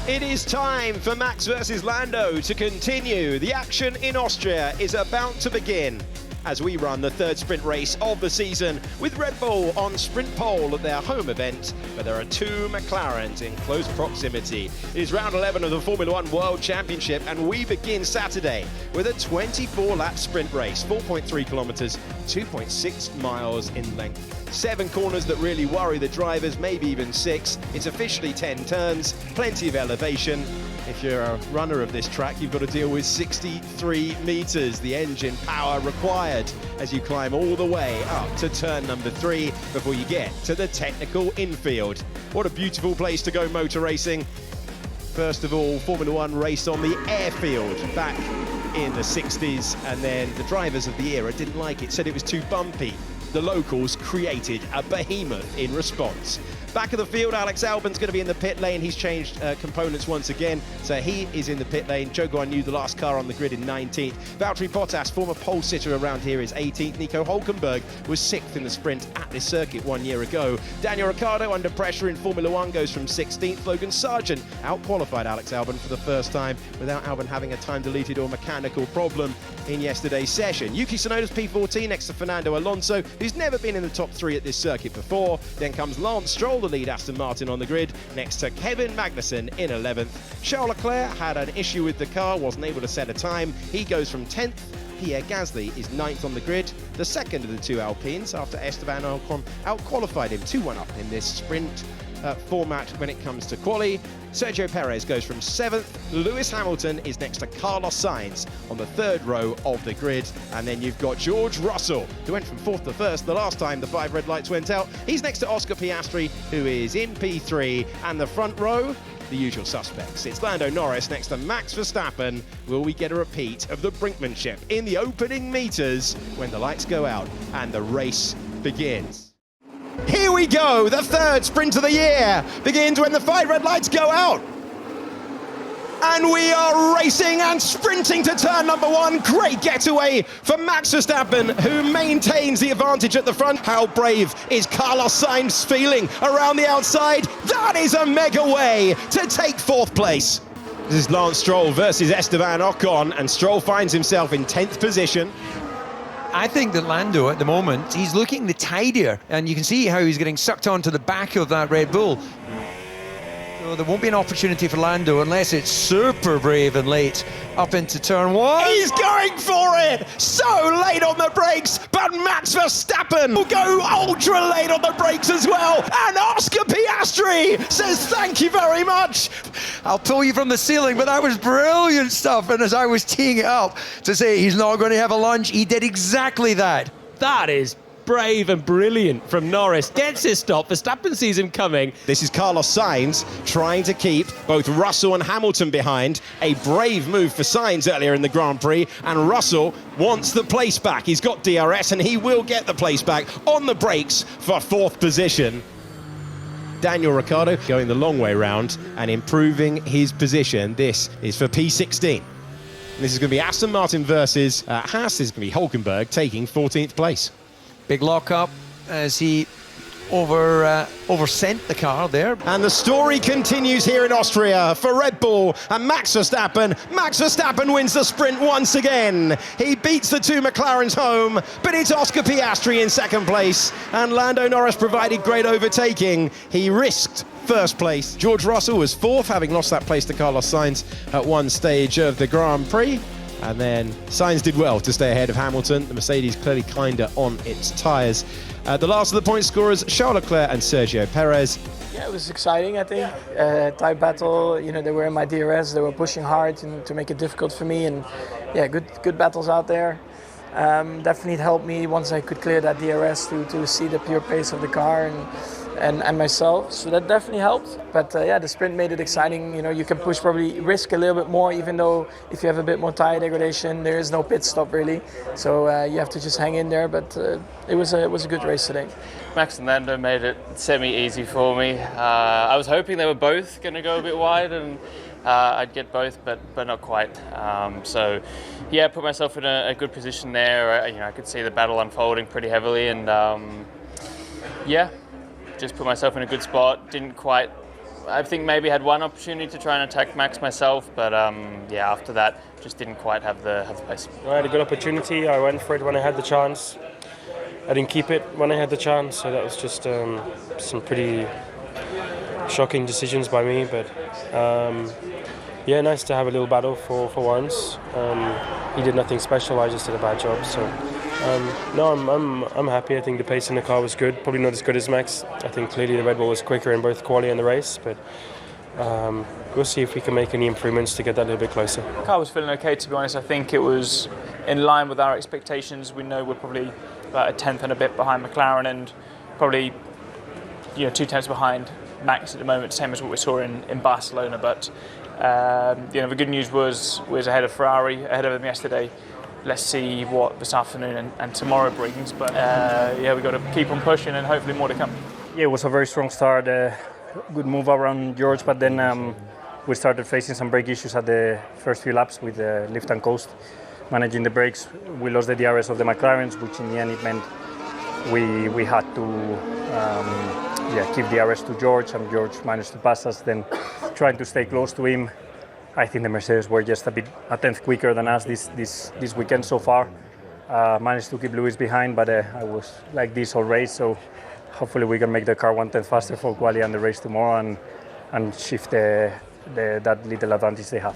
It is time for Max versus Lando to continue. The action in Austria is about to begin as we run the third sprint race of the season with Red Bull on sprint pole at their home event, but there are two McLarens in close proximity. It is round 11 of the Formula One World Championship, and we begin Saturday with a 24-lap sprint race, 4.3 kilometers, 2.6 miles in length. 7 corners that really worry the drivers, maybe even 6. It's officially 10 turns, plenty of elevation. If you're a runner of this track, you've got to deal with 63 meters, the engine power required as you climb all the way up to turn number 3 before you get to the technical infield. What a beautiful place to go motor racing. First of all, Formula One raced on the airfield back in the 60s, and then the drivers of the era didn't like it, said it was too bumpy. The locals created a behemoth in response. Back of the field, Alex Albon's going to be in the pit lane. He's changed components once again, so he is in the pit lane. Zhou Guanyu, the last car on the grid, in 19th. Valtteri Bottas, former pole sitter around here, is 18th. Nico Hülkenberg was 6th in the sprint at this circuit 1 year ago. Daniel Ricciardo, under pressure in Formula One, goes from 16th. Logan Sargent out-qualified Alex Albon for the first time without Albon having a time-deleted or mechanical problem in yesterday's session. Yuki Tsunoda's P14 next to Fernando Alonso, who's never been in the top 3 at this circuit before. Then comes Lance Stroll, the lead Aston Martin, on the grid, next to Kevin Magnussen in 11th. Charles Leclerc had an issue with the car, wasn't able to set a time. He goes from 10th. Pierre Gasly is 9th on the grid, the second of the 2 Alpines, after Esteban Ocon out-qualified him 2-1 up in this sprint format when it comes to quali. Sergio Perez goes from 7th. Lewis Hamilton is next to Carlos Sainz on the 3rd row of the grid. And then you've got George Russell, who went from 4th to 1st the last time the 5 red lights went out. He's next to Oscar Piastri, who is in P3. And the front row, the usual suspects. It's Lando Norris next to Max Verstappen. Will we get a repeat of the brinkmanship in the opening meters when the lights go out and the race begins? Here we go, the third sprint of the year begins when the 5 red lights go out. And we are racing and sprinting to turn number 1. Great getaway for Max Verstappen, who maintains the advantage at the front. How brave is Carlos Sainz feeling around the outside? That is a mega way to take 4th place. This is Lance Stroll versus Esteban Ocon, and Stroll finds himself in 10th position. I think that Lando, at the moment, he's looking the tidier, and you can see how he's getting sucked onto the back of that Red Bull. So there won't be an opportunity for Lando unless it's super brave and late up into turn 1. He's going for it! So late on the brakes, but Max Verstappen will go ultra late on the brakes as well. And Oscar Piastri says thank you very much. I'll pull you from the ceiling, but that was brilliant stuff. And as I was teeing it up to say he's not going to have a lunch, he did exactly that. That is brave and brilliant from Norris. Gets his stop. Verstappen sees him coming. This is Carlos Sainz trying to keep both Russell and Hamilton behind. A brave move for Sainz earlier in the Grand Prix, and Russell wants the place back. He's got DRS and he will get the place back on the brakes for 4th position. Daniel Ricciardo going the long way round and improving his position. This is for P16. This is going to be Aston Martin versus Haas. This is going to be Hülkenberg taking 14th place. Big lock-up as he oversent the car there. And the story continues here in Austria for Red Bull and Max Verstappen. Max Verstappen wins the sprint once again. He beats the 2 McLarens home, but it's Oscar Piastri in 2nd place. And Lando Norris provided great overtaking. He risked 1st place. George Russell was 4th, having lost that place to Carlos Sainz at one stage of the Grand Prix. And then Sainz did well to stay ahead of Hamilton. The Mercedes clearly kinder on its tyres. The last of the point scorers, Charles Leclerc and Sergio Perez. Yeah, it was exciting, I think. Tight battle, you know, they were in my DRS, they were pushing hard to make it difficult for me. And yeah, good battles out there. Definitely helped me once I could clear that DRS to see the pure pace of the car and myself, so that definitely helped. But yeah, the sprint made it exciting. You know, you can probably risk a little bit more, even though if you have a bit more tire degradation, there is no pit stop really. So you have to just hang in there. But it was a good race today. Max and Lando made it semi-easy for me. I was hoping they were both going to go a bit wide and I'd get both, but not quite. So yeah, put myself in a good position there. You know, I could see the battle unfolding pretty heavily, and yeah, just put myself in a good spot. Didn't quite I think maybe had one opportunity to try and attack Max myself, but yeah, after that, just didn't quite have the pace. I had a good opportunity. I went for it when I had the chance. I didn't keep it when I had the chance, so that was just some pretty shocking decisions by me. But yeah, nice to have a little battle for once. He did nothing special. I just did a bad job. So no, I'm happy. I think the pace in the car was good. Probably not as good as Max. I think clearly the Red Bull was quicker in both quali and the race, but we'll see if we can make any improvements to get that a little bit closer. The car was feeling okay, to be honest. I think it was in line with our expectations. We know we're probably about a tenth and a bit behind McLaren, and probably 2 tenths behind Max at the moment, same as what we saw in Barcelona. But the good news was ahead of Ferrari, ahead of them yesterday. Let's see what this afternoon and tomorrow brings. But yeah, we've got to keep on pushing, and hopefully more to come. Yeah, it was a very strong start. Good move around George, but then we started facing some brake issues at the first few laps with lift and coast. Managing the brakes, we lost the DRS of the McLarens, which in the end it meant we had to give DRS to George, and George managed to pass us. Then trying to stay close to him, I think the Mercedes were just a tenth quicker than us this weekend so far. Managed to keep Lewis behind, but I was like this all race, so hopefully we can make the car 1 tenth faster for quali and the race tomorrow, and shift that little advantage they have.